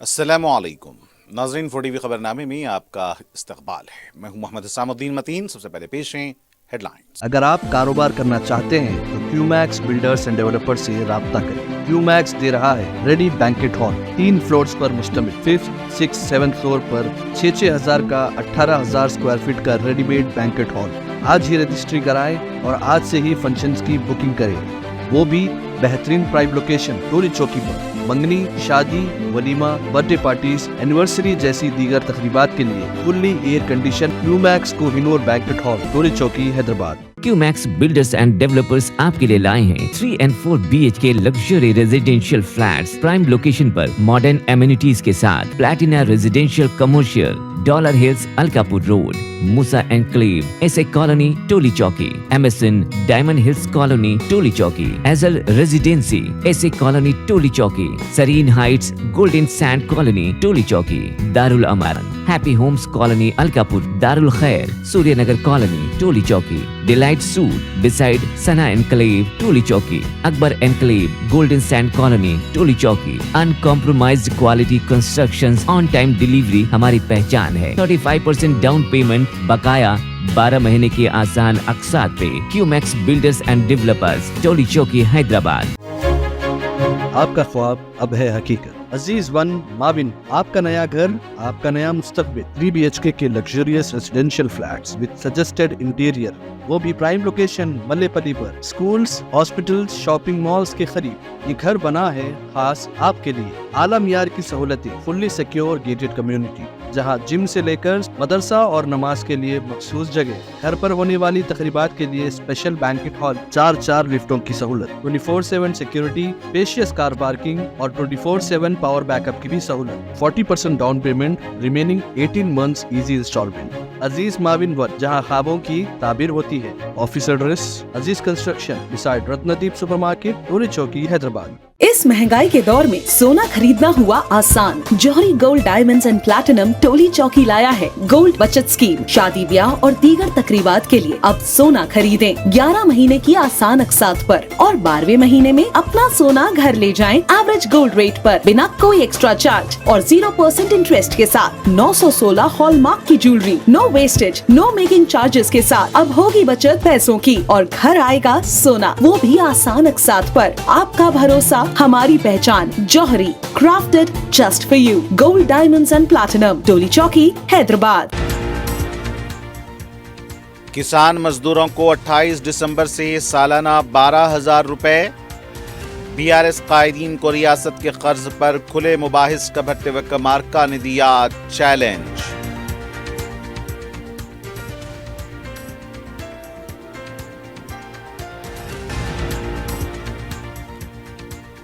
السلام علیکم ناظرین، 4 خبر نامے میں آپ کا استقبال ہے۔ میں ہوں محمد حسام الدین متین۔ سب سے پہلے پیش ہیں ہیڈ لائنز۔ اگر آپ کاروبار کرنا چاہتے ہیں تو کیو میکس بلڈرز اینڈ ڈیولپر سے رابطہ کریں۔ کیو میکس دے رہا ہے ریڈی بینکٹ ہال، 3 فلورز پر مشتمل، 5th 6th 7th فلور پر 6,000 کا 18,000 اسکوائر فٹ کا ریڈی میڈ بینکٹ ہال۔ آج ہی رجسٹری کرائیں اور آج سے ہی فنکشنز کی بکنگ کریں، وہ بھی بہترین پرائم لوکیشن ٹولی چوکی پر۔ منگنی، شادی، ولیمہ، برتھ ڈے پارٹیز، اینیورسری جیسی دیگر تقریبات کے لیے fully air condition Qmax Kohinoor Banquet Hall, Toli Chowki, Hyderabad. Qmax builders and developers آپ کے لیے لائے ہیں 3 and 4 BHK luxury residential flats prime location پر ماڈرن ایمینٹیز کے ساتھ۔ Platina residential commercial, Dollar Hills Alkapur Road, Moosa Enclave, S A Colony Toli Chowki, MSN Diamond Hills Colony Toli Chowki, ایزل Residency S A Colony Toli Chowki, Sareen Heights Golden Sand Colony Toli Chowki, دارالامارن Happy Homes Colony Alkapur, دارالخیر Surya Nagar Colony Toli Chowki, Delight Suite beside Sana Enclave Toli Chowki, Akbar Enclave Golden Sand Colony Toli Chowki. Uncompromised quality constructions, on time delivery ہماری پہچان ہے۔ 35% down payment, بقایا 12 مہینے کے آسان اقساط پہ۔ کیو میکس بلڈرز اینڈ ڈیولپرز، ٹولی چوکی، حیدرآباد۔ آپ کا خواب اب ہے حقیقت۔ عزیز ون ماون، آپ کا نیا گھر، آپ کا نیا مستقبل۔ 3 BHK کے luxurious residential flats with suggested interior, وہ بھی پرائم لوکیشن ملے پلی پر، سکولز، ہاسپٹلز، شاپنگ مالز کے قریب۔ یہ گھر بنا ہے خاص آپ کے لیے۔ اعلیٰ معیار کی سہولتیں، فلی سیکیور گیٹڈ کمیونٹی، جہاں جم سے لے کر مدرسہ اور نماز کے لیے مخصوص جگہ، گھر پر ہونے والی تقریبات کے لیے اسپیشل بینکٹ ہال، 4 لفٹوں کی سہولت، 24/7 سیکیورٹی، اسپیشیس کار پارکنگ اور 24/7 پاور بیک اپ کی بھی سہولت۔ 40% down payment, remaining 18 months easy instalment. Aziz Maven One, جہاں خوابوں کی تعبیر ہوتی ہے۔ Office address Aziz Construction beside Ratnadeep Supermarket, Toli Chowki, Hyderabad. اس مہنگائی کے دور میں سونا خریدنا ہوا آسان۔ جوہری gold diamonds and platinum Toli Chowki لایا ہے گولڈ بچت اسکیم۔ شادی بیاہ اور دیگر تقریبات کے لیے اب سونا خریدیں 11 مہینے کی آسان اقساط پر، اور 12ویں مہینے میں اپنا سونا گھر لے جائیں ایوریج گولڈ ریٹ پر، بنا کوئی ایکسٹرا چارج اور 0% انٹرسٹ کے ساتھ۔ 916 ہال مارک کی جیولری، نو ویسٹیج، نو میکنگ چارجز کے ساتھ۔ اب ہوگی بچت پیسوں کی اور گھر آئے گا سونا، وہ بھی آسان اقساط پر۔ آپ کا بھروسہ، ہماری پہچان، جوہری، crafted just for you، gold diamonds and platinum, ٹولی چوکی، حیدرآباد۔ کسان مزدوروں کو 28 دسمبر سے سالانہ 12,000 روپے۔ BRS قائدین کو ریاست کے قرض پر کھلے مباحث کا بھٹے وکمارکا نے دیا چیلنج۔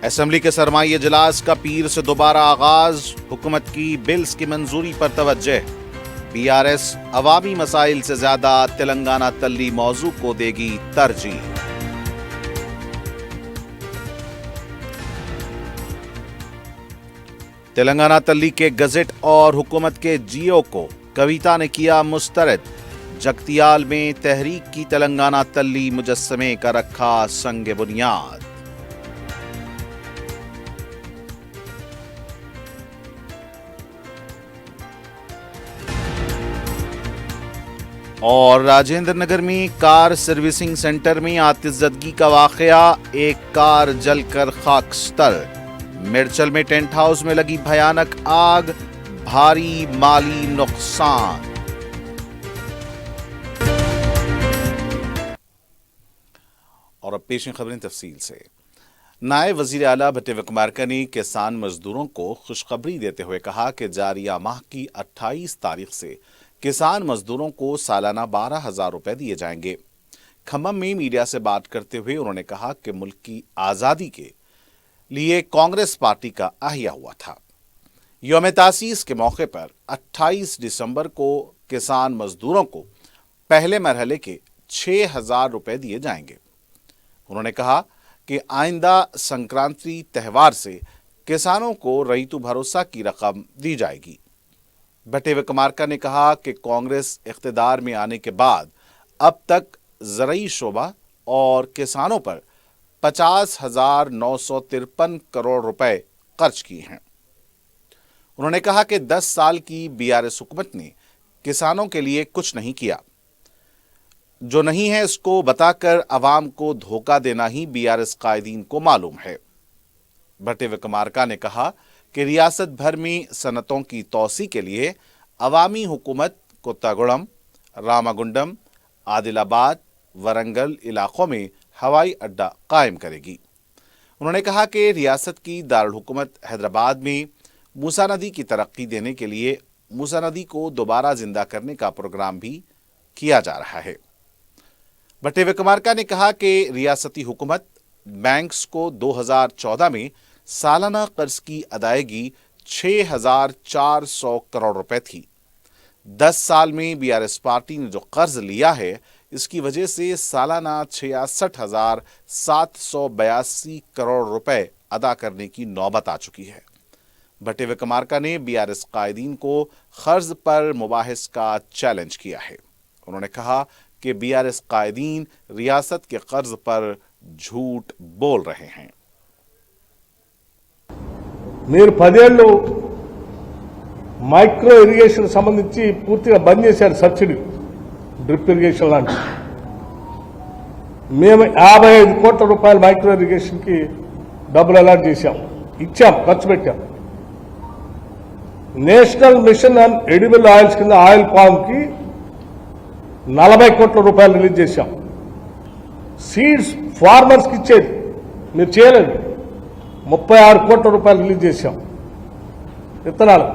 اسمبلی کے سرمائی اجلاس کا پیر سے دوبارہ آغاز، حکومت کی بلز کی منظوری پر توجہ۔ BRS عوامی مسائل سے زیادہ تلنگانہ تلی موضوع کو دے گی ترجیح۔ تلنگانہ تلی کے گزٹ اور حکومت کے GO کو کویتا نے کیا مسترد۔ جگتیال میں تحریک کی تلنگانہ تلی مجسمے کا رکھا سنگ بنیاد۔ اور راجندر نگر میں کار سروسنگ سینٹر میں آتش زدگی کا واقعہ، ایک کار جل کر خاکستر۔ مرچل میں ٹینٹ ہاؤس میں لگی بھیانک آگ، بھاری مالی نقصان۔ اور اب پیش ہیں خبریں تفصیل سے۔ نائب وزیر اعلیٰ بھٹے وکمارکا نے کسان مزدوروں کو خوشخبری دیتے ہوئے کہا کہ جاریہ ماہ کی 28 تاریخ سے کسان مزدوروں کو سالانہ 12,000 روپے دیے جائیں گے۔ کھمم میں میڈیا سے بات کرتے ہوئے انہوں نے کہا کہ ملک کی آزادی کے لیے کانگریس پارٹی کا احیا ہوا تھا۔ یوم تاسیس کے موقع پر 28 دسمبر کو کسان مزدوروں کو پہلے مرحلے کے 6,000 روپے دیے جائیں گے۔ انہوں نے کہا کہ آئندہ سنکرانتی تہوار سے کسانوں کو ریتو بھروسہ کی رقم دی جائے گی۔ بھٹے وکمارکا نے کہا کہ کانگریس اقتدار میں آنے کے بعد اب تک زرعی شعبہ اور کسانوں پر 50,953 کروڑ روپے خرچ کیے ہیں۔ انہوں نے کہا کہ 10 سال کی BRS حکومت نے کسانوں کے لیے کچھ نہیں کیا. جو نہیں ہے اس کو بتا کر عوام کو دھوکہ دینا ہی BRS قائدین کو معلوم ہے. بھٹے وکرمارکا نے کہا کہ ریاست بھر میں صنعتوں کی توسیع کے لیے عوامی حکومت کوتاگوڑم، راماگنڈم، عادل آباد، ورنگل علاقوں میں ہوائی اڈہ قائم کرے گی. انہوں نے کہا کہ ریاست کی دارالحکومت حیدرآباد میں موسی ندی کی ترقی دینے کے لیے موسی ندی کو دوبارہ زندہ کرنے کا پروگرام بھی کیا جا رہا ہے. بھٹے وکرمارکا نے کہا کہ ریاستی حکومت بینکس کو 2014 میں سالانہ قرض کی ادائیگی 6,400 کروڑ روپے تھی. 10 سال میں BRS پارٹی نے جو قرض لیا ہے اس کی وجہ سے سالانہ 66,782 کروڑ روپے ادا کرنے کی نوبت آ چکی ہے. بھٹے وکرمارکا نے BRS قائدین کو قرض پر مباحث کا چیلنج کیا ہے. انہوں نے کہا کہ BRS قائدین ریاست کے قرض پر جھوٹ بول رہے ہیں. మీరు 10 ఏళ్ళు మైక్రో ఇరిగేషన్ సంబంధించి పూర్తిగా బంద్ చేశారు, సబ్సిడీ డ్రిప్ ఇరిగేషన్ లాంటి. మేము 55 కోట్ల రూపాయలు మైక్రో ఇరిగేషన్కి డబ్బులు అలాట్ చేశాం, ఇచ్చాం, ఖర్చు పెట్టాం. National mission on edible oils కింద ఆయిల్ పామ్కి 40 కోట్ల రూపాయలు రిలీజ్ చేశాం. సీడ్స్ ఫార్మర్స్కి ఇచ్చేది మీరు చేయలేదు, 36 కోట్ల రూపాయలు రిలీజ్ చేశాం విత్తనాలు.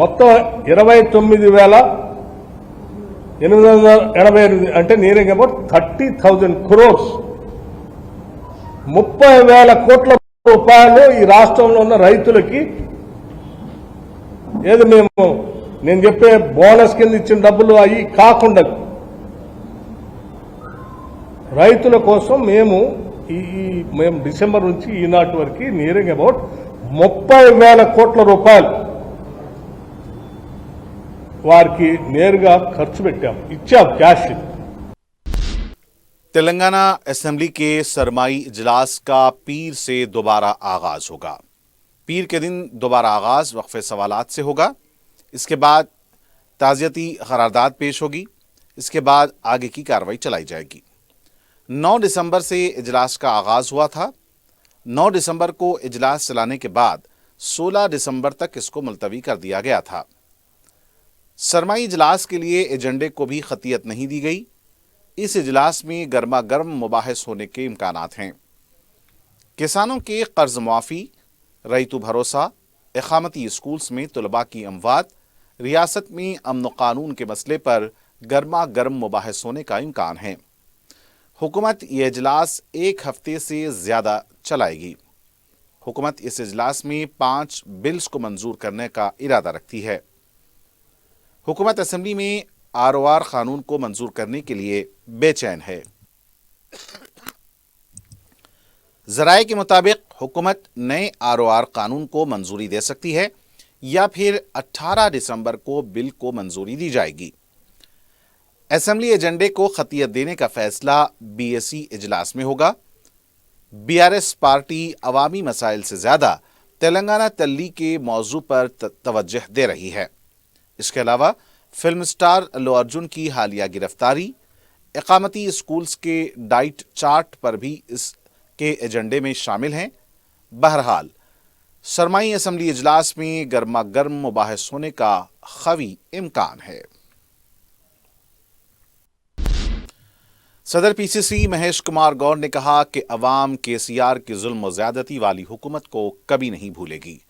మొత్తం 29,888 అంటే నియరింగ్ అబౌట్ 30,000 crores. 30,000 కోట్ల రూపాయలు ఈ రాష్ట్రంలో ఉన్న రైతులకి ఏది నేను చెప్పే బోనస్ కింద ఇచ్చిన డబ్బులు అవి కాకుండా రైతుల కోసం మేము డిసెంబర్ నుంచి ఈనాటి వరకు నియరింగ్ అబౌట్ 30,000 కోట్ల రూపాయలు వారికి నేరుగా ఖర్చు పెట్టాం, ఇచ్చాం క్యాష్. तेलंगाना असेंबली के सरमाई इजलास का पीर से दोबारा आगाज होगा. पीर के दिन दोबारा आगाज वक्फे सवालात से होगा. इसके बाद ताज़ियती करारदाद पेश होगी. इसके बाद आगे की कार्रवाई चलाई जाएगी. 9 दिसंबर से इजलास का आगाज हुआ था. 9 दिसंबर को इजलास चलाने के बाद 16 दिसंबर तक इसको मुलतवी कर दिया गया था. सरमाई इजलास के लिए एजेंडे को भी खतियत नहीं दी गई. इस इजलास में गर्मा गर्म मुबाहिस होने के इम्कानात हैं. किसानों के कर्ज मुआफ़ी, रईतु भरोसा, इक़ामती स्कूल्स में तलबा की अमवात, रियासत में अमन कानून के मसले पर गर्मा गर्म मुबाहिस होने का इम्कान है. हुकूमत ये इजलास 1 हफ्ते से ज़्यादा चलाएगी. हुकूमत इस इजलास में 5 बिल्स को मंजूर करने का इरादा रखती है. हुकूमत असेंबली में ROR कानून को मंजूर करने के लिए बेचैन है. ज़राए के मुताबिक हुकूमत नए ROR कानून को मंजूरी दे सकती है या फिर 18 दिसंबर को बिल को मंजूरी दी जाएगी. असेंबली एजेंडे को खतियत देने का फैसला BSE इजलास में होगा. BRS पार्टी अवामी मसाइल से ज़्यादा तेलंगाना तल्ली के मौजू पर तवज्जह दे रही है. इसके अलावा फिल्म स्टार अल्लू अर्जुन की हालिया गिरफ्तारी, इक़ामती स्कूल्स के डाइट चार्ट पर भी इसके एजेंडे में शामिल हैं. बहरहाल सरमाई असेंबली इजलास में गर्मा गर्म मुबाहिस होने का ख़वी इम्कान है. सदर PCC महेश कुमार गौड़ ने कहा कि अवाम KCR की जुल्म और ज़्यादती वाली हुकूमत को कभी नहीं भूलेगी.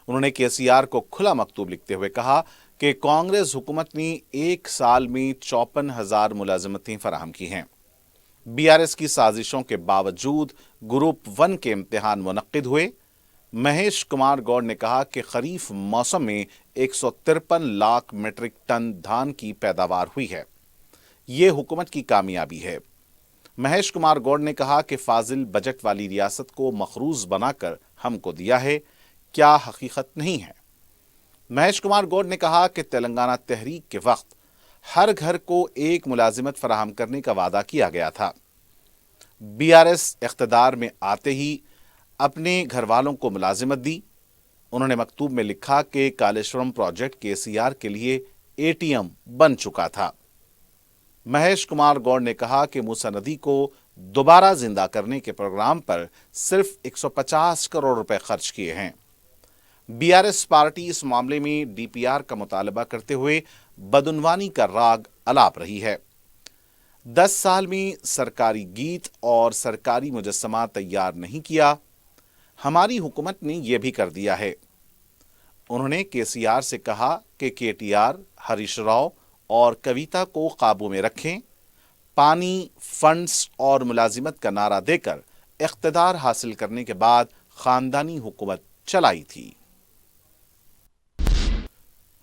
उन्होंने KCR को खुला मकतूब लिखते हुए कहा कि कांग्रेस हुकूमत ने 1 साल में 54,000 मुलाजमतें फराहम की हैं. BRS की साजिशों के बावजूद ग्रुप 1 के इम्तिहान मुनक्किद हुए. महेश कुमार गौड़ ने कहा कि खरीफ मौसम में 153 लाख मीट्रिक टन धान की पैदावार हुई है. ये हुकूमत की कामयाबी है. महेश कुमार गौड़ ने कहा कि फाजिल बजट वाली रियासत को मखरूज बनाकर हमको दिया है, क्या हकीकत नहीं है. महेश कुमार गौड़ ने कहा कि तेलंगाना तहरीक के वक्त हर घर को एक मुलाजिमत फराहम करने का वादा किया गया था. BRS इख्तिदार में आते ही अपने घर वालों को मुलाजिमत दी. उन्होंने मकतूब में लिखा कि कालेश्वरम प्रोजेक्ट केसीआर के लिए एटीएम बन चुका था। महेश कुमार गौड़ ने कहा कि मूसा नदी को दोबारा जिंदा करने के प्रोग्राम पर सिर्फ 150 करोड़ रुपए खर्च किए हैं। बीआरएस पार्टी इस मामले में डीपीआर का मुतालबा करते हुए बदउनवानी का राग अलाप रही है। 10 साल में सरकारी गीत और सरकारी मुजस्समा तैयार नहीं किया, हमारी हुकूमत ने यह भी कर दिया है। उन्होंने केसीआर से कहा कि केटीआर, हरीश राव और कविता को काबू में रखें। पानी, फंड्स और मुलाजिमत का नारा देकर इख्तिदार हासिल करने के बाद खानदानी हुकूमत चलाई थी।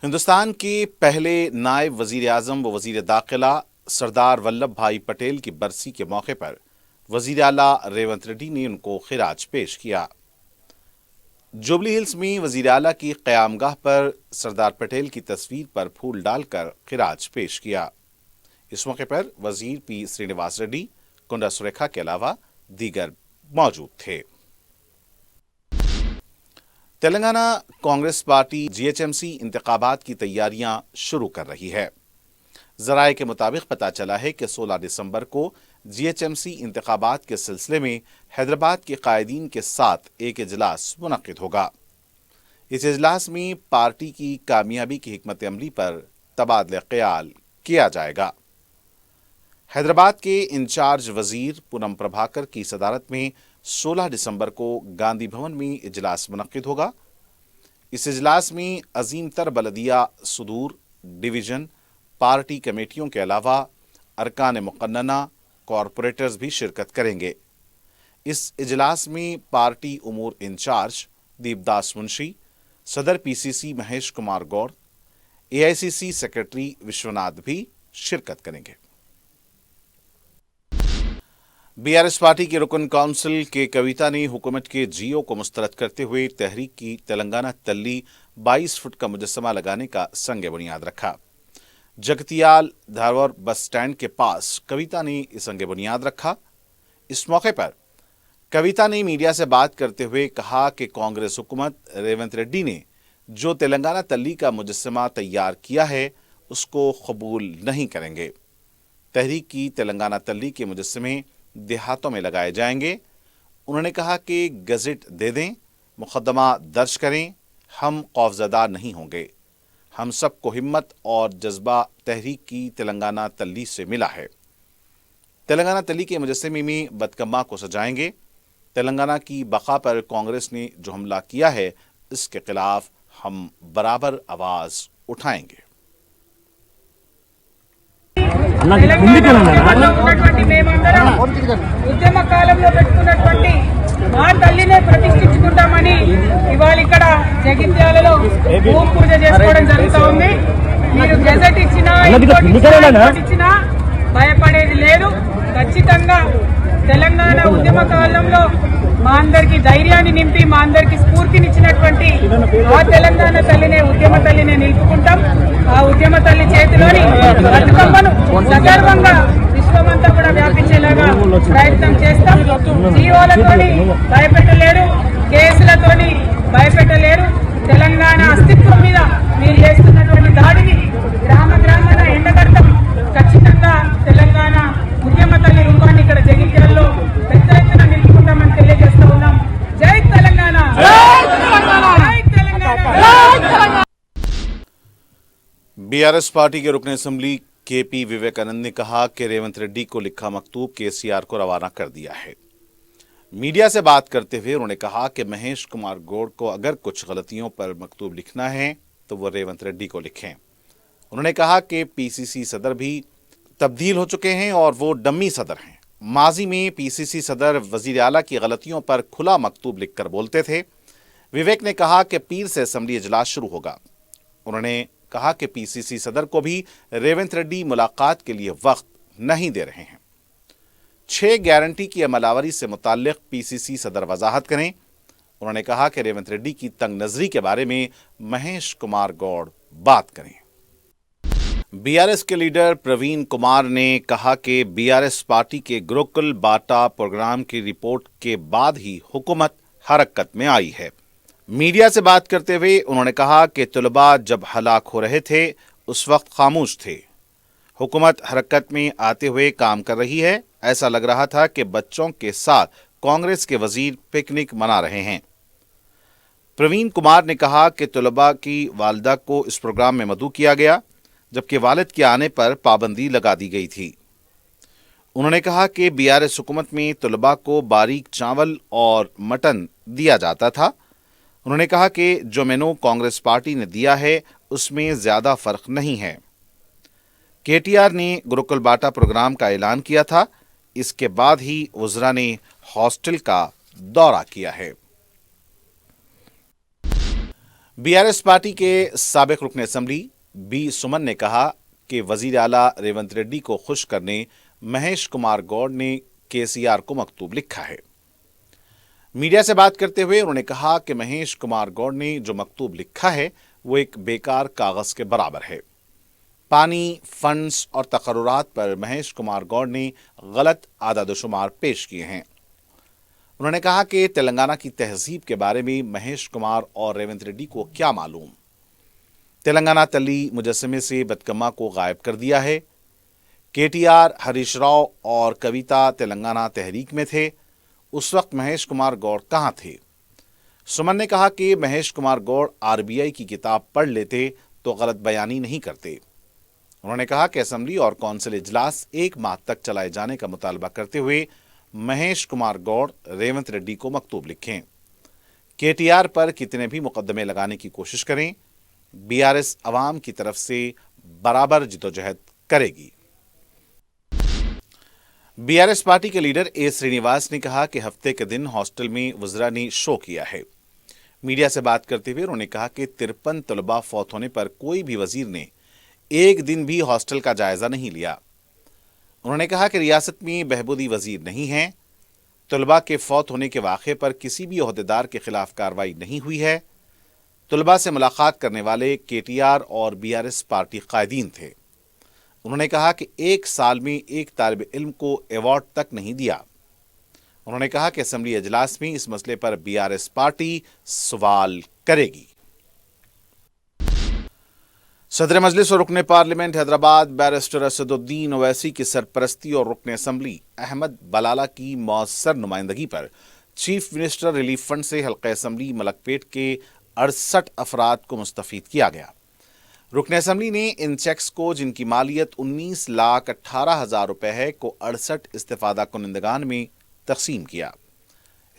हिंदुस्तान के पहले नायब वजीर आजम व वजीर दाखिला सरदार वल्लभ भाई पटेल की बरसी के मौके पर वजीर आला रेवंत रेड्डी ने उनको खिराज पेश किया। जुबली हिल्स में वजीर आला की क़यामगाह पर सरदार पटेल की तस्वीर पर फूल डालकर खिराज पेश किया। इस मौके पर वजीर पी श्रीनिवास रेड्डी, कुंडा सुरेखा के अलावा दीगर मौजूद थे। तेलंगाना कांग्रेस पार्टी जीएचएमसी इंतखाबात की तैयारियां शुरू कर रही है। जराये के मुताबिक पता चला है कि 16 दिसंबर को जीएचएमसी इंतखाबात के सिलसिले में हैदराबाद के कायदीन के साथ एक इजलास मुनक्किद होगा। इस इजलास में पार्टी की कामयाबी की हिकमत अमली पर तबादला ख्याल किया जाएगा। हैदराबाद के इंचार्ज वजीर पूनम प्रभाकर की सदारत में 16 दिसंबर को गांधी भवन में इजलास मुनक्किद होगा। इस इजलास में अजीम तर बलदिया सुदूर डिवीजन पार्टी कमेटियों के अलावा अरकान मुकन्नना कॉरपोरेटर्स भी शिरकत करेंगे। इस इजलास में पार्टी उमूर इंचार्ज दीपदास मुंशी, सदर PCC Mahesh Kumar Goud, AICC secretary Vishwanath भी शिरकत करेंगे। बीआरएस पार्टी के रुकन काउंसिल के कविता ने हुकूमत के जियो को मुस्तरद करते हुए तहरीक की तेलंगाना तल्ली 22 फुट का मुजस्समा लगाने का संग बुनियाद रखा। जगतियाल धारवाड़ बस स्टैंड के पास कविता ने इस संग बुनियाद रखा। इस मौके पर कविता ने मीडिया से बात करते हुए कहा कि कांग्रेस हुकूमत रेवंत रेड्डी ने जो तेलंगाना तल्ली का मुजस्समा तैयार किया है उसको कबूल नहीं करेंगे। तहरीक की तेलंगाना तल्ली के मुजस्समे देहातों में लगाए जाएंगे। उन्होंने कहा कि गज़ेट दे दें, मुकदमा दर्ज करें, हम खौफज़दा नहीं होंगे। हम सबको हिम्मत और जज्बा तहरीक की तेलंगाना तल्ली से मिला है। तेलंगाना तल्ली के मुजस्समे में बदकम्मा को सजाएंगे। तेलंगाना की बका पर कांग्रेस ने जो हमला किया है इसके खिलाफ हम बराबर आवाज उठाएंगे। తెలంగాణలో ఉన్నటువంటి మేమందరం ఉద్యమ కాలంలో పెట్టుకున్నటువంటి మా తల్లినే ప్రతిష్ఠించుకుంటామని ఇవాళ ఇక్కడ జగిత్యాలలో భూమి పూజ చేసుకోవడం జరుగుతూ ఉంది. మీరు గెజెట్ ఇచ్చినా ఇచ్చినా భయపడేది లేదు. ఖచ్చితంగా తెలంగాణ ఉద్యమ కాలంలో మా అందరికి ధైర్యాన్ని నింపి మా అందరికి స్ఫూర్తినిచ్చినటువంటి ఆ తెలంగాణ తల్లినే ఉద్యమ తల్లినే నిలుపుకుంటాం. ఆ ఉద్యమ తల్లి చేతిలోని బతుకమ్మను సగర్వంగా విశ్వమంతా కూడా వ్యాపించేలాగా ప్రయత్నం చేస్తాం. జీవోలతోని భయపెట్టలేరు, కేసులతోని భయపెట్టలేరు. తెలంగాణ అస్తిత్వం మీద మీరు చేస్తున్నటువంటి దాడిని గ్రామ గ్రామాన ఎండగడతాం. ఖచ్చితంగా తెలంగాణ ఉద్యమ తల్లి రూపాన్ని ఇక్కడ జగిత్యాలలో పెద్ద ఎత్తున నిలుపుకుంటామని తెలియజేస్తా ఉన్నాం. జై తెలంగాణ, జై తెలంగాణ. बीआरएस पार्टी के रुकन असेंबली केपी विवेकानंद ने कहा कि रेवंत रेड्डी को लिखा मकतूब केसीआर को रवाना कर दिया है। मीडिया से बात करते हुए उन्होंने कहा कि महेश कुमार गौड़ को अगर कुछ गलतियों पर मकतूब लिखना है तो वो रेवंत रेड्डी को लिखें। उन्होंने कहा कि पीसीसी सदर भी तब्दील हो चुके हैं और वो डम्मी सदर हैं। माजी में पीसीसी सदर वजीर आला की गलतियों पर खुला मकतूब लिखकर बोलते थे। विवेक ने कहा कि पीर से असेंबली इजलास शुरू होगा। उन्होंने कहा कि पीसीसी सदर को भी रेवंत रेड्डी मुलाकात के लिए वक्त नहीं दे रहे हैं। 6 गारंटी की अमलावरी से मुताल्लिक पीसीसी सदर वजाहत करें। उन्होंने कहा कि रेवंत रेड्डी की तंग नजरी के बारे में महेश कुमार गौड़ बात करें। बीआरएस के लीडर प्रवीण कुमार ने कहा कि बीआरएस पार्टी के गुरुकुल बाटा प्रोग्राम की रिपोर्ट के बाद ही हुकूमत हरकत में आई है। मीडिया से बात करते हुए उन्होंने कहा कि तलबा जब हलाक हो रहे थे उस वक्त खामोश थे। हुकूमत हरकत में आते हुए काम कर रही है। ऐसा लग रहा था कि बच्चों के साथ कांग्रेस के वजीर पिकनिक मना रहे हैं। प्रवीण कुमार ने कहा कि तलबा की वालिदा को इस प्रोग्राम में मदऊ किया गया, जबकि वालिद के आने पर पाबंदी लगा दी गई थी। उन्होंने कहा कि बीआरएस हुकूमत में तलबा को बारीक चावल और मटन दिया जाता था। उन्होंने कहा कि जो मेनू कांग्रेस पार्टी ने दिया है उसमें ज्यादा फर्क नहीं है। केटीआर ने गुरुकुल बाटा प्रोग्राम का ऐलान किया था। इसके बाद ही वज़रा ने हॉस्टल का दौरा किया है। बीआरएस पार्टी के साबिक रुकन असेंबली बी सुमन ने कहा कि वजीर आला रेवंत रेड्डी को खुश करने महेश कुमार गौड़ ने केसीआर को मकतूब लिखा है। मीडिया से बात करते हुए उन्होंने कहा कि महेश कुमार गौड़ ने जो मकतूब लिखा है वो एक बेकार कागज के बराबर है। पानी, फंड्स और तकर्रुरात पर महेश कुमार गौड़ ने गलत आदादोशुमार पेश किए हैं। उन्होंने कहा कि तेलंगाना की तहजीब के बारे में महेश कुमार और रेवंत रेड्डी को क्या मालूम। तेलंगाना तली मुजस्समे से बदकम्मा को गायब कर दिया है। केटीआर, हरीश राव और कविता तेलंगाना तहरीक में थे। उस वक्त महेश कुमार गौड़ कहां थे? सुमन ने कहा कि महेश कुमार गौड़ आरबीआई की किताब पढ़ लेते तो गलत बयानी नहीं करते। उन्होंने कहा कि असेंबली और कौंसिल इजलास 1 माह तक चलाए जाने का मुतालबा करते हुए महेश कुमार गौड़ रेवंत रेड्डी को मकतूब लिखें। केटीआर पर कितने भी मुकदमे लगाने की कोशिश करें, बीआरएस अवाम की तरफ से बराबर जिदोजहद करेगी। बीआरएस पार्टी के लीडर ए श्रीनिवास ने कहा कि हफ्ते के दिन हॉस्टल में वज़रा ने शो किया है। मीडिया से बात करते हुए उन्होंने कहा कि 53 तलबा फौत होने पर कोई भी वजीर ने एक दिन भी हॉस्टल का जायजा नहीं लिया। उन्होंने कहा कि रियासत में बहबूदी वजीर नहीं हैं। तलबा के फौत होने के वाक़े पर किसी भी ओहदेदार के खिलाफ कार्रवाई नहीं हुई है। तलबा से मुलाकात करने वाले केटीआर और बीआरएस पार्टी कायदीन थे। उन्होंने कहा कि 1 साल में एक तालिब इल्म को अवार्ड तक नहीं दिया। उन्होंने कहा कि असेंबली इजलास में इस मसले पर बीआरएस पार्टी सवाल करेगी। सदर मजलिस और रुकन पार्लियामेंट हैदराबाद बैरिस्टर असदुद्दीन ओवैसी की सरपरस्ती और रुकन असेंबली अहमद बलाला की मौसर नुमाइंदगी पर चीफ मिनिस्टर रिलीफ फंड से हल्का असेंबली मलकपेट के 68 अफराद को मुस्तफीद किया गया। रुकन असेंबली ने इन चेक्स को, जिनकी मालियत 19,18,000 रुपए है, को 68 इस्तेफादा कुनिंदगान में तकसीम किया।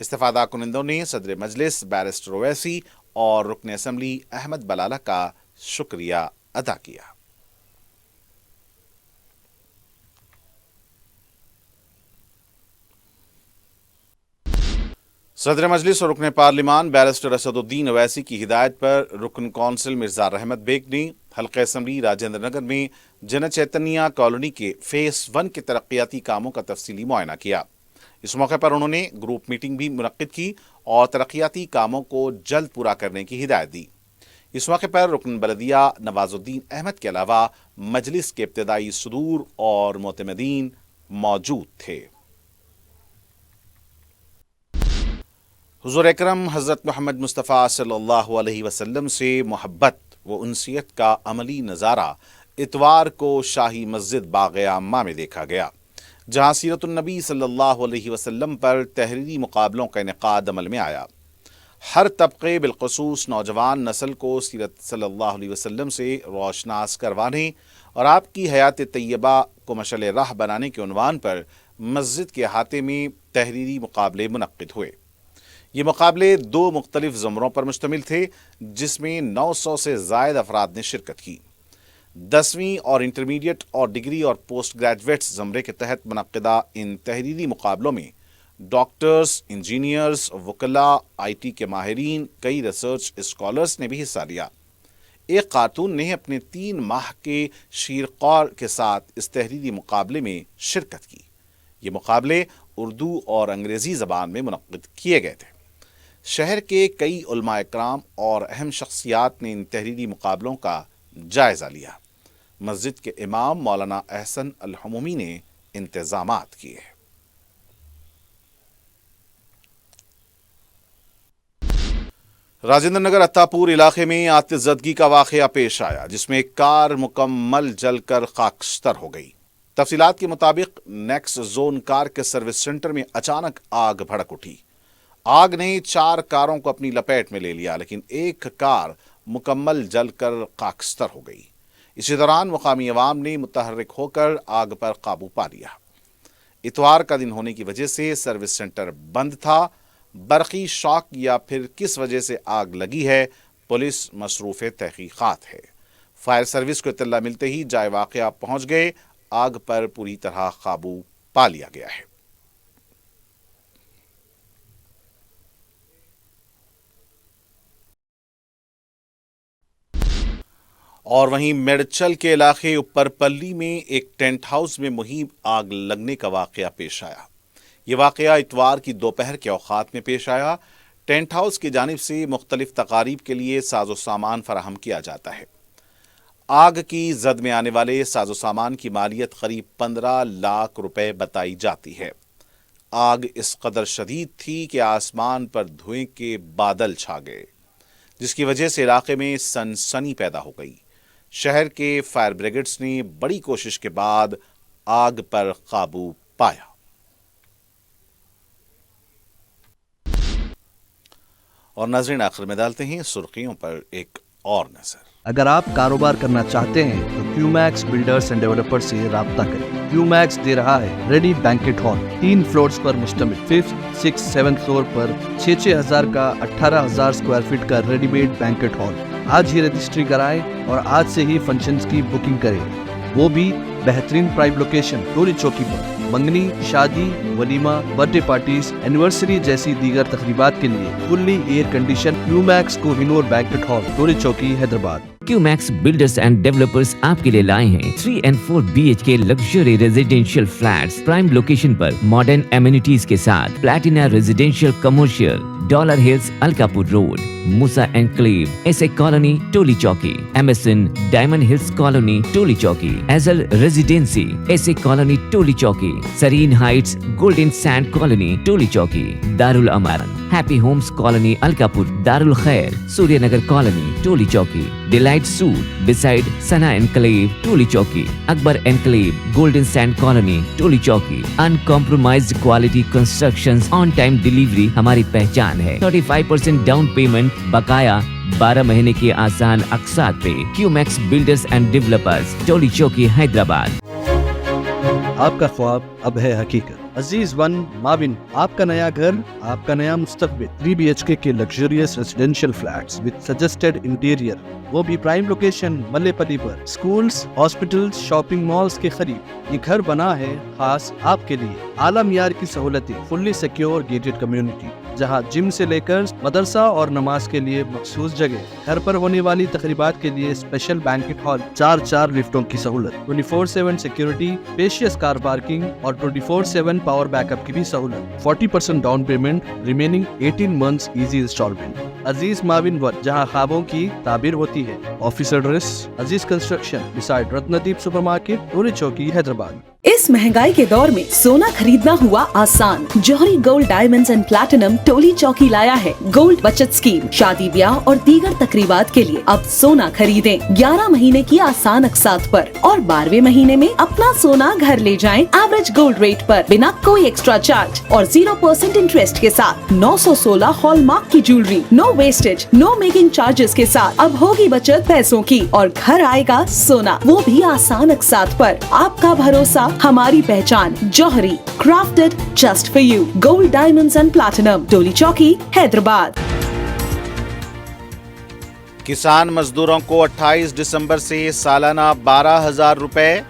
इस्तेफादा कुनिंदों ने सदर मजलिस बैरिस्टर ओवैसी और रुकन असेंबली अहमद बलाला का शुक्रिया अदा किया। सदर मजलिस और रुकन पार्लिमान बैरिस्टर असदुद्दीन ओवैसी की हिदायत पर रुकन कौंसिल मिर्जा रहमत बेग ने हल्का असेंबली राजेंद्र नगर में जन चैतन्या कॉलोनी के फेस 1 के तरक्याती कामों का तफसीली मुआयना किया। इस मौके पर उन्होंने ग्रुप मीटिंग भी मुनक्किद की और तरक्याती कामों को जल्द पूरा करने की हिदायत दी। इस मौके पर रुकन बलदिया नवाजुद्दीन अहमद के अलावा मजलिस के इब्तदाई सदूर और मोतमदीन मौजूद थे। हुज़ूर अकरम हज़रत मोहम्मद मुस्तफ़ा सल्लल्लाहु अलैहि वसल्लम से मोहब्बत व उनसियत का अमली नज़ारा इतवार को शाही मस्जिद बाग़ आम्मा में देखा गया, जहाँ सीरतुन नबी सल्लल्लाहु अलैहि वसल्लम पर तहरीरी मुकाबलों का इनेकाद अमल में आया। हर तबके बिलखुसूस नौजवान नस्ल को सीरत सल्लल्लाहु अलैहि वसल्लम से रोशनास करवाने और आपकी हयात तैयबा को मशअल राह बनाने के उन्वान पर मस्जिद के अहाते में तहरीरी मुकाबले मुनक्किद हुए। ये मुकाबले 2 मुख्तलिफ ज़मरों पर मुश्तमिल थे, जिसमें 900 से ज़ायद अफराद ने शिरकत की। 10वीं और इंटरमीडिएट और डिग्री और पोस्ट ग्रेजुएट्स ज़मरे के तहत मुनक्किदा इन तहरीरी मुकाबलों में डॉक्टर्स, इंजीनियर्स, वकला, IT के माहिरीन, कई रिसर्च स्कॉलर्स ने भी हिस्सा लिया। एक खातून ने अपने 3 माह के शीरकौर के साथ इस तहरीरी मुकाबले में शिरकत की। ये मुकाबले उर्दू और अंग्रेज़ी ज़बान में मुनक्किद किए गए थे। शहर के कई उलमा इकराम और अहम शख्सियात ने इन तहरीरी मुकाबलों का जायज़ा लिया। मस्जिद के इमाम मौलाना अहसन अल हमूमी ने इंतज़ामात किए। राजेंद्र नगर अत्तापुर इलाके में आतिशज़दगी का वाक़या पेश आया, जिसमें एक कार मुकम्मल जलकर खाकस्तर हो गई। तफसीलात के मुताबिक नेक्स जोन कार के सर्विस सेंटर में अचानक आग भड़क उठी। आग ने 4 कारों को अपनी लपेट में ले लिया, लेकिन एक कार मुकम्मल जलकर खाकस्तर हो गई। इसी दौरान मुकामी अवाम ने मुतहर्रिक होकर आग पर काबू पा लिया। इतवार का दिन होने की वजह से सर्विस सेंटर बंद था। बरक़ी शॉक या फिर किस वजह से आग लगी है, पुलिस मसरूफ़ तहक़ीक़ात है। फायर सर्विस को इत्तला मिलते ही जाए वाक़या पहुंच गए। आग पर पूरी तरह काबू पा लिया गया है। और वहीं मेडचल के इलाके ऊपरपल्ली में एक टेंट हाउस में मुहिम आग लगने का वाक़या पेश आया। ये वाक़या इतवार की दोपहर के औक़ात में पेश आया। टेंट हाउस की जानिब से मुख्तलिफ तकारीब के लिए साजो सामान फराहम किया जाता है। आग की जद में आने वाले साजो सामान की मालियत करीब 15 लाख रुपए बताई जाती है। आग इस कदर शदीद थी कि आसमान पर धुएं के बादल छा गए, जिसकी वजह से इलाके में सनसनी पैदा हो गई। शहर के फायर ब्रिगेड्स ने बड़ी कोशिश के बाद आग पर काबू पाया। और नाज़रीन, आखिर में डालते हैं सुर्खियों पर एक और नजर। अगर आप कारोबार करना चाहते हैं तो क्यूमैक्स बिल्डर्स एंड डेवलपर्स से राब्ता करें। क्यूमैक्स दे रहा है रेडी बैंकेट हॉल, 3 फ्लोर्स पर मुश्तमिल। 5th, 6th, 7th फ्लोर पर 6,000 का 18,000 स्क्वायर फीट का रेडीमेड बैंकेट हॉल। आज ही रजिस्ट्री कराएं और आज से ही फंक्शंस की बुकिंग करें, वो भी बेहतरीन प्राइम लोकेशन टोली चौकी पर। मंगनी, शादी, वलीमा, बर्थडे पार्टीज, एनिवर्सरी जैसी दीगर तकरीबात के लिए fully air condition Qmax Kohinoor Banquet Hall, Toli Chowki, Hyderabad. Qmax builders and developers आपके लिए लाए हैं 3 and 4 BHK luxury residential flats prime location पर मॉडर्न एमिनिटीज के साथ। Platina residential commercial, Dollar Hills, Alkapur Road, Moosa Enclave, S A Colony, Toli Chowki, MSN Diamond Hills Colony, Toli Chowki, एजल Residency, S A Colony, Toli Chowki, Sareen Heights, Golden Sand Colony, Toli Chowki, Darul Aman, happy Homes Colony, Alkapur, Darul Khair, Suryanagar Colony, Toli Chowki, Delight Suite beside Sana Enclave, Toli Chowki, Akbar Enclave, Golden Sand Colony, Toli Chowki. Uncompromised quality constructions, on time delivery हमारी पहचान है। 35% down payment, बकाया 12 महीने के आसान अक़सात पे। QMax builders and developers, टोली चौकी, हैदराबाद। आपका ख्वाब अब है हकीकत। अजीज वन माविन, आपका नया घर, आपका नया मुस्तकबिल। 3 BHK के luxurious residential flats with suggested interior, वो भी प्राइम लोकेशन मल्लेपल्ली पर। स्कूल्स, हॉस्पिटल्स, शॉपिंग मॉल्स के करीब ये घर बना है खास आपके लिए। आला मियार की सहूलतें, फुल्ली सिक्योर गेटेड कम्युनिटी, जहां जिम से लेकर मदरसा और नमाज के लिए मखसूस जगह। घर पर होने वाली तकरीबात के लिए स्पेशल बैंकेट हॉल, 4 लिफ्टों की सहूलत, 24/7 सिक्योरिटी, स्पेशियस कार पार्किंग और 24/7 पावर बैकअप की भी सहूलत। 40% down payment, remaining 18 months easy instalment. Aziz Maven One, जहां ख्वाबों की ताबीर होती है। Office address Aziz Construction beside Ratnadeep Supermarket, Toli Chowki, Hyderabad. इस महंगाई के दौर में सोना खरीदना हुआ आसान। जौहरी gold diamonds and platinum Toli चौकी लाया है गोल्ड बचत स्कीम। शादी ब्याह और दीगर तकरीबात के लिए अब सोना खरीदें 11 महीने की आसान अक़सात पर और 12वें महीने में अपना सोना घर ले जाएं एवरेज गोल्ड रेट पर, बिना कोई एक्स्ट्रा चार्ज और 0% इंटरेस्ट के साथ। 916 हॉलमार्क की jewellery, no wastage, no making charges के साथ। अब होगी बचत पैसों की और घर आएगा सोना, वो भी आसान अक़सात पर। आपका भरोसा, हमारी पहचान। Jauhari, crafted just for you. Gold diamonds and platinum, Toli Chowki, Hyderabad. किसान मजदूरों को 28 दिसंबर से सालाना 12,000 रुपए।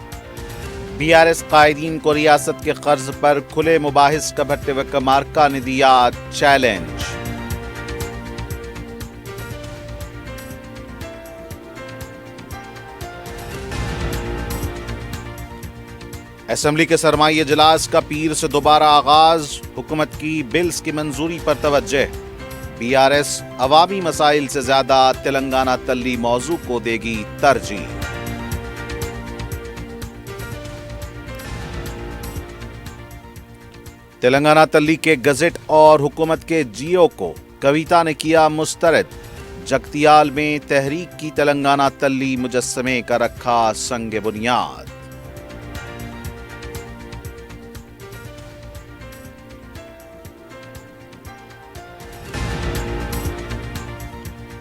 BRS कायदीन को रियासत के कर्ज पर खुले मुबाहिस का भट्टे व कमारका ने दिया चैलेंज। असेंबली के सरमाई इजलास का पीर से दोबारा आगाज। हुकूमत की बिल्स की मंजूरी पर तवज्जो। BRS अवामी मसाइल से ज्यादा तेलंगाना तल्ली मौजू को देगी तरजीह। तेलंगाना तल्ली के गजेट और हुकूमत के GO को कविता ने किया मुस्तरद। जगतियाल में तहरीक की तेलंगाना तल्ली मुजस्समे का रखा संग बुनियाद।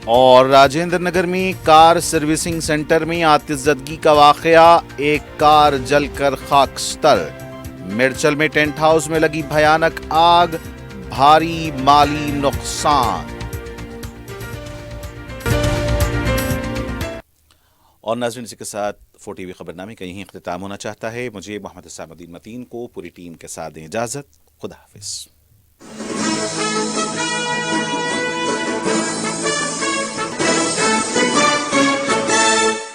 और राजेंद्र नगर में कार सर्विसिंग सेंटर में आतिशज़दगी का वाकया, एक कार जलकर खाकस्तर। मिर्चल में टेंट हाउस में लगी भयानक आग, भारी माली नुकसान। और नाज़रीन, इसी के साथ 4TV खबरनामे का यहीं इख्तिताम होना चाहता है। मुझे मोहम्मद हुसैनुद्दीन मतीन को पूरी टीम के साथ दें इजाज़त। खुदा हाफिज़।